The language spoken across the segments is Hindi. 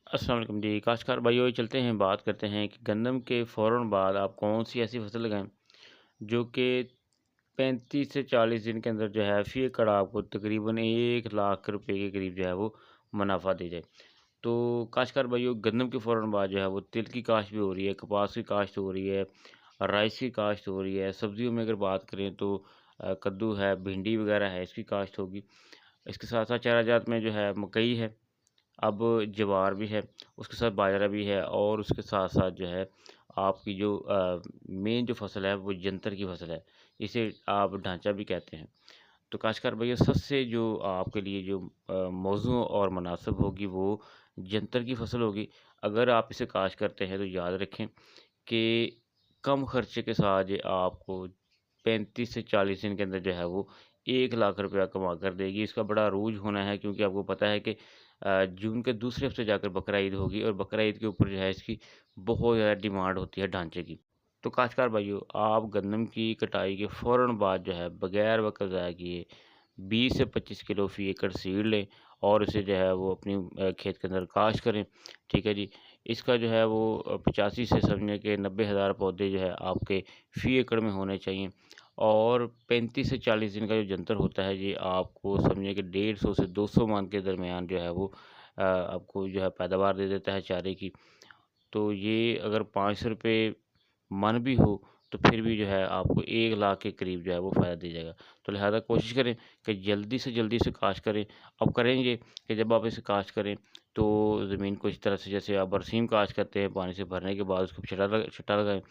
अस्सलाम वालेकुम जी, काश्तकार भाइयों चलते हैं बात करते हैं कि गंदम के फ़ौरन बाद आप कौन-सी ऐसी फ़सल लगाएँ, जो कि 35 से 40 दिन के अंदर जो है फ़ी एकड़ आपको तकरीबन 1 लाख रुपए के करीब जो है वो मुनाफ़ा दे जाए। तो काश्तकार भाइयों गंदम के फ़ौरन बाद जो है वो तिल की काश्त भी हो रही है, कपास की काश्त हो रही है, राइस की काश्त हो रही है, सब्जियों में अगर बात करें तो कद्दू है, भिंडी वगैरह है, इसकी काश्त होगी। इसके साथ-साथ चाराजात में जो है मकई है, अब ज्वार भी है, उसके साथ बाजरा भी है और उसके साथ-साथ जो है आपकी जो मेन जो फ़सल है वो जंतर की फ़सल है। इसे आप ढांचा भी कहते हैं। तो काश्तकार भैया सबसे जो आपके लिए जो मौज़ू और मुनासिब होगी वो जंतर की फ़सल होगी। अगर आप इसे काश्त करते हैं तो याद रखें कि कम खर्चे के साथ ये आपको 35 से 40 दिन के अंदर जो है वो 1 लाख रुपया कमा कर देगी। इसका बड़ा अरूज होना है क्योंकि आपको पता है कि जून के दूसरे हफ्ते जाकर बकरा ईद होगी और बकरा ईद के ऊपर जो है इसकी बहुत ज़्यादा डिमांड होती है ढांचे की। तो काश्तकार भाइयों आप गंदम की कटाई के फ़ौरन बाद जो है बगैर वक़्त ज़ाया किए 20 से 25 किलो फ़ी एकड़ सीड लें और उसे जो है वो अपनी खेत के अंदर काश्त करें। ठीक है जी। इसका जो है वो 85 से समझिए कि 90,000 पौधे जो है आपके फ़ी एकड़ में होने चाहिए और 35 से 40 दिन का जो जंतर होता है ये आपको समझिए कि 150 से 200 मन के दरमियान जो है वो आपको जो है पैदावार दे देता है चारे की। तो ये अगर ₹500 मन भी हो, तो फिर भी जो है आपको 1 लाख के करीब जो है वो फ़ायदा दे जाएगा। तो लिहाज़ा कोशिश करें कि जल्दी से जल्दी इसे काश्त करें। अब करेंगे कि जब आप इसे काश्त करें, तो ज़मीन को इस तरह से जैसे आप बरसीम काश्त करते हैं, पानी से भरने के बाद उसको छट्टा लगाएँ,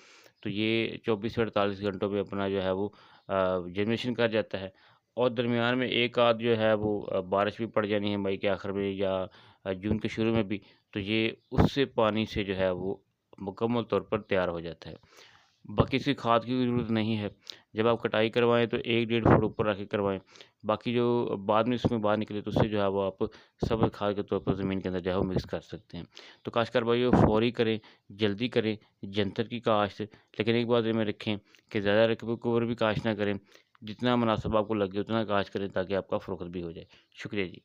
तो ये 24 से 48 घंटों में अपना जो है वो जर्मिनेशन कर जाता है और दरमियान में एक आध जो है वो बारिश भी पड़ जानी है मई के आखिर में या जून के शुरू में भी, तो ये उससे पानी से जो है वो मुकम्मल तौर पर तैयार हो जाता है। बाकी इसकी खाद की ज़रूरत नहीं है। जब आप कटाई करवाएँ तो 1 डेढ़ फुट ऊपर रख के करवाएँ। बाकी जो बाद में इसमें बाहर निकले तो उससे जो है वो आप सब्ज़ खाद के तौर पर ज़मीन के अंदर जो है वो मिक्स कर सकते हैं। तो काश्तकार भाइयों फौरी करें, जल्दी करें, जंतर की काश्त लेकिन एक बात ज़हन में रखें कि ज़्यादा रकबे के ऊपर भी काश्त ना करें। जितना मुनासिब आपको लगे उतना काश्त करें ताकि आपका फ़रोख्त भी हो जाए। शुक्रिया जी।